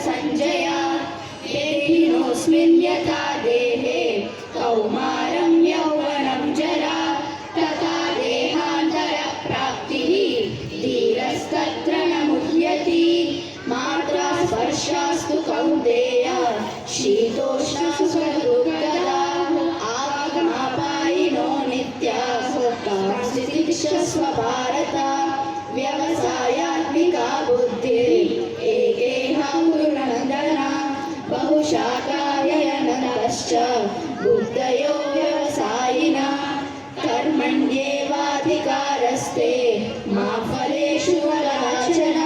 संजय देहिनोऽस्मिन् यथा देहे कौमारं यौवनं जरा तथा देहान्तरप्राप्तिः धीरस्तत्र न मुह्यति मात्रा स्पर्शास्तु कौन्तेय शीतोष्णसुखदुःखदा आगमापायिनो नित्याः कांश्चितिक्षस्व भारत व्यवसायात्मिका बुद्धिः एकेहा गुरुनन्दना बहुशाखायनतश्च बुद्धयो व्यवसायिना कर्मण्येवाधिकारस्ते मा फलेषु कदाचन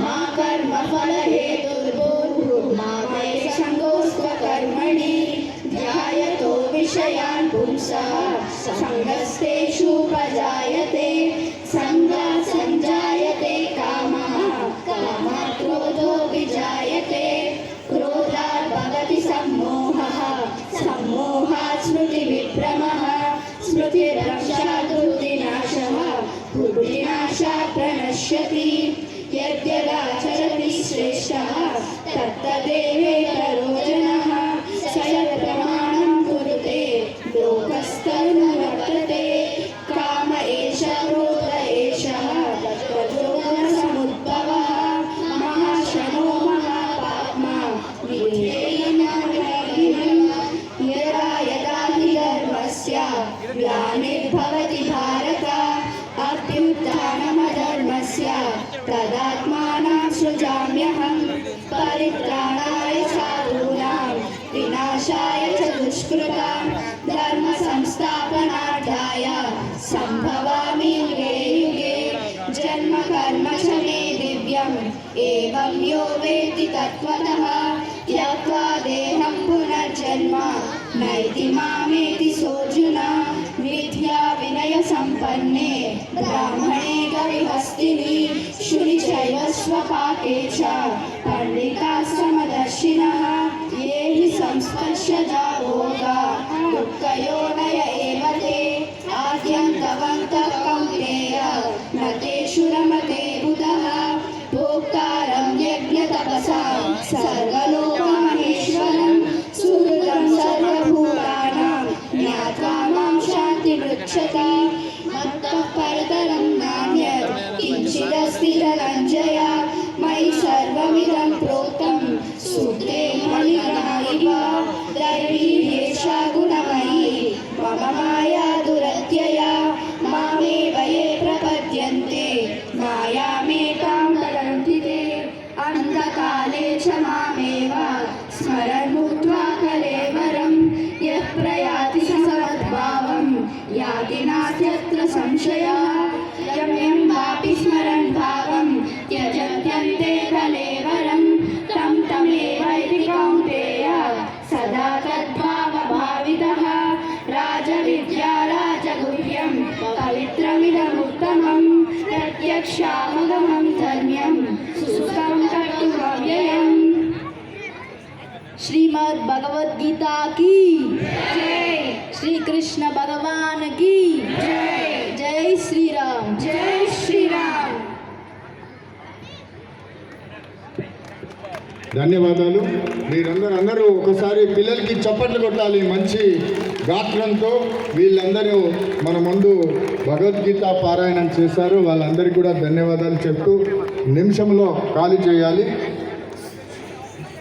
मा कर्मफलहेतुर्भूर्मा मे सङ्गोऽस्त्वकर्मणि ध्यायतो विषयान् पुंसः सङ्गस्तेषुपजायते सङ्गात् सञ्जायते कामः कामात् क्रोधो विजायते क्रोधात् भवति सम्मोहः सम्मोहात् स्मृतिविभ्रमः स्मृतिर्भ्रंशात् बुद्धिनाशः बुद्धिनाशात् प्रणश्यति यद्यदाचरति श्रेष्ठः तत्तदेवेतरो जनः स यत्प्रमाणं कुरुते लोकस्तनुवर्तते काम एष क्रोध एषः तत्त्वयोगसमुद्भवः महाशनो महापाप्मा यदा यदा हि धर्मस्य ग्लानिर्भवति भारत अभ्युत्थानमधर्मस्य तदात्मानं सृजाम्यहं परित्राणाय साधूनां विनाशाय च दुष्कृतां धर्म संस्थापनार्थाय सम्भवामि युगे युगे जन्म कर्म च मे दिव्यम् एवं यो वेत्ति तत्त्वतः त्यक्त्वा देहं पुनर्जन्म नैति मामेति सोऽर्जुन विद्या विनय संपन्ने ब्राह्मणे गविहस्तिनि शुनि चैव स्वपाके च पंडिताः समदर्शिनः ये हि संस्पर्शजा भोगा दुःखयोनय एव ते आद्यन्तवन्तः कौन्तेय न तेषु रमते बुधः भोक्तारं यज्ञतपसां सर्वलोकमहेश्वरं सुहृदं सर्वभूतानां ज्ञात्वा मां शान्तिमृच्छति मत्तः परतरं नान्यत् किञ्चिदस्ति धनञ्जय मयि सर्वमिदं प्रोक्तं सूत्रे मणिगणा इव दैवी एषा गुणमयी मम माया दुरत्यया मामेव ये प्रपद्यन्ते मायामेतां तरन्ति ते अन्धकाले च मामेव स्मरन् भूत्वा कलेवरं यः प्रयाति समद्भावं याति नास्त्यत्र संशयः यं वापि स्मरन् भावं त्यजत्यन्ते कलेवरं तं तमेवैति कौन्तेय सदा तद्भावभावितः राजविद्या राजगुह्यं पवित्रमिदमुत्तमं प्रत्यक्षामगमं धर्म्यं सुखं कर्तुमव्ययम्। श्रीमद् भगवद गीता की जय। श्री कृष्ण भगवान की जय। जय श्री राम। जय श्री राम। ధన్యవాదాలు. మీరందరూ ఒకసారి పిల్లలకి చప్పట్లు కొట్టాలి. మంచి గాత్రంతో వీళ్ళందరూ మన ముందు భగవద్గీత పారాయణం చేశారు. వాళ్ళందరికీ కూడా ధన్యవాదాలు చెప్తూ నిమిషంలో ఖాళీ చేయాలి.